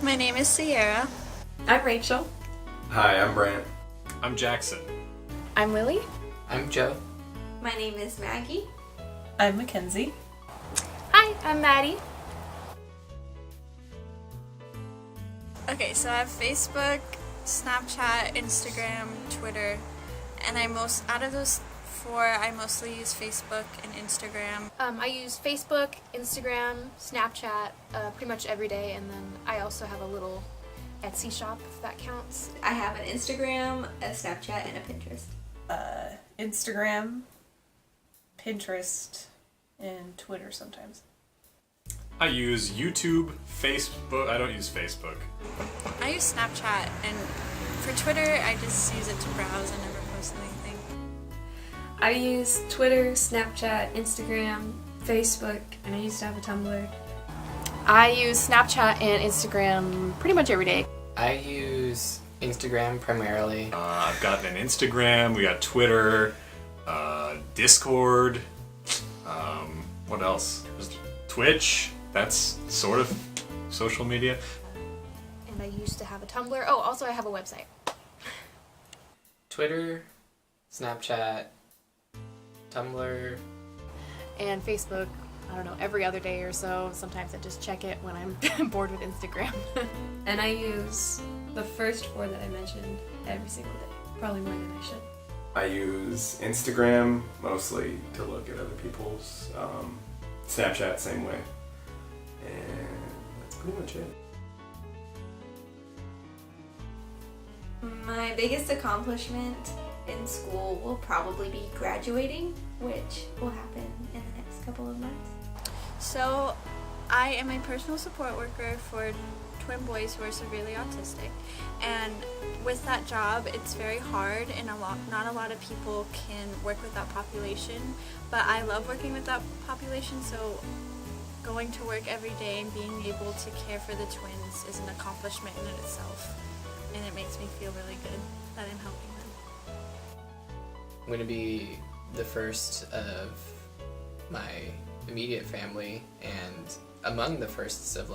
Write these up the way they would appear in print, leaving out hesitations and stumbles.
My name is Sierra. I'm Rachel. Hi, I'm Brant. I'm Jackson. I'm Lily. I'm Joe. My name is Maggie. I'm Mackenzie. Hi, I'm Maddie. Okay, so I have Facebook, Snapchat, Instagram, Twitter, and out of those four, I mostly use Facebook and Instagram. I use Facebook, Instagram, Snapchat pretty much every day, and then I also have a little Etsy shop, if that counts. I have an Instagram, a Snapchat, and a Pinterest. Instagram, Pinterest, and Twitter sometimes. I use YouTube, Facebook. I don't use Facebook. I use Snapchat, and for Twitter, I just use it to browse. I never post anything. I use Twitter, Snapchat, Instagram, Facebook, and I used to have a Tumblr. I use Snapchat and Instagram pretty much every day. I use Instagram primarily. I've got an Instagram. We got Twitter, Discord. What else? There's Twitch. That's sort of social media. And I used to have a Tumblr. Oh, also I have a website. Twitter, Snapchat, Tumblr. And Facebook, I don't know, every other day or so. Sometimes I just check it when I'm bored with Instagram. And I use the first four that I mentioned every single day, probably more than I should. I use Instagram mostly to look at other people's, Snapchat same way, and that's pretty much it. My biggest accomplishment in school will probably be graduating, which will happen in the next couple of months. So, I am a personal support worker for twin boys who are severely autistic, and with that job, it's very hard, and not a lot of people can work with that population. But I love working with that population, so going to work every day and being able to care for the twins is an accomplishment in itself, and it makes me feel really good that I'm helping them. I'm going to be the first of my immediate family and among the firsts of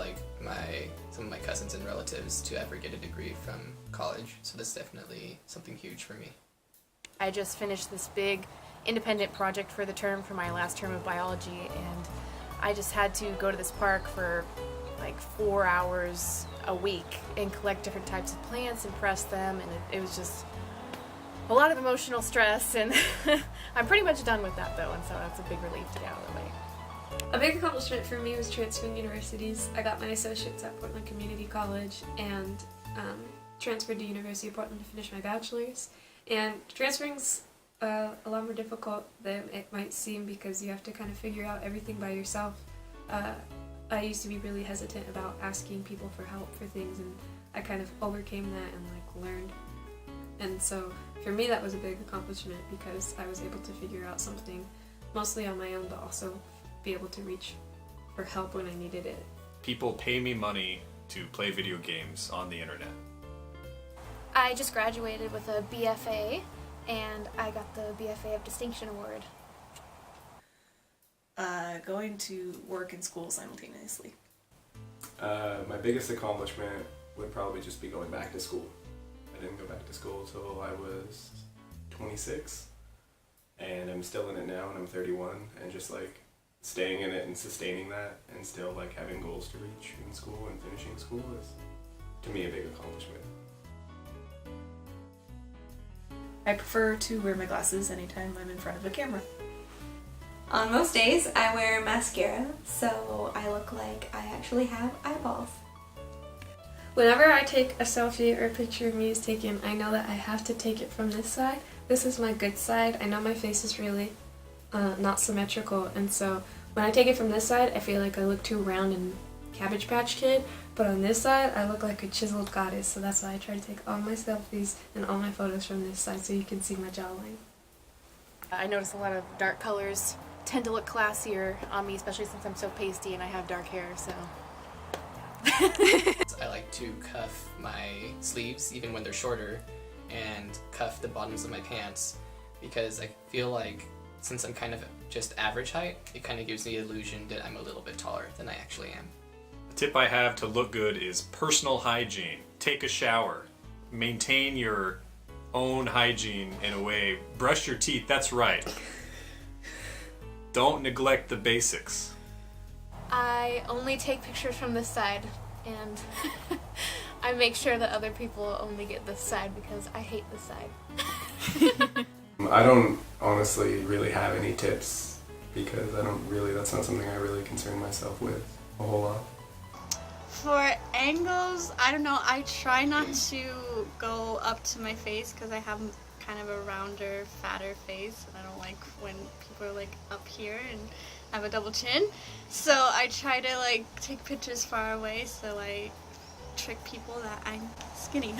some of my cousins and relatives to ever get a degree from college. So that's definitely something huge for me. I just finished this big independent project for the term for my last term of biology, and I just had to go to this park for like 4 hours a week and collect different types of plants and press them, and it was just a lot of emotional stress, and I'm pretty much done with that though, and so that's a big relief to get out of the way. A big accomplishment for me was transferring universities. I got my associates at Portland Community College and transferred to University of Portland to finish my bachelor's. And transferring's a lot more difficult than it might seem because you have to kind of figure out everything by yourself. I used to be really hesitant about asking people for help for things, and I kind of overcame that and learned. And so for me that was a big accomplishment because I was able to figure out something mostly on my own, but also be able to reach for help when I needed it. People pay me money to play video games on the internet. I just graduated with a BFA, and I got the BFA of Distinction Award. Going to work and school simultaneously. My biggest accomplishment would probably just be going back to school. I didn't go back to school till I was 26, and I'm still in it now, and I'm 31, and just staying in it and sustaining that, and still having goals to reach in school and finishing school is, to me, a big accomplishment. I prefer to wear my glasses anytime I'm in front of a camera. On most days, I wear mascara, so I look like I actually have eyeballs. Whenever I take a selfie or a picture of me is taken, I know that I have to take it from this side. This is my good side. I know my face is really not symmetrical, and so when I take it from this side, I feel like I look too round and Cabbage Patch Kid, but on this side, I look like a chiseled goddess, so that's why I try to take all my selfies and all my photos from this side so you can see my jawline. I notice a lot of dark colors tend to look classier on me, especially since I'm so pasty and I have dark hair, so. I like to cuff my sleeves even when they're shorter and cuff the bottoms of my pants because I feel like since I'm kind of just average height, it kind of gives the illusion that I'm a little bit taller than I actually am. The tip I have to look good is personal hygiene. Take a shower. Maintain your own hygiene in a way. Brush your teeth, that's right. Don't neglect the basics. I only take pictures from this side, and I make sure that other people only get this side because I hate this side. I don't honestly really have any tips because that's not something I really concern myself with a whole lot. For angles, I don't know. I try not to go up to my face because I have kind of a rounder, fatter face, and I don't like when people are like up here and I have a double chin. So I try to like take pictures far away so I trick people that I'm skinny.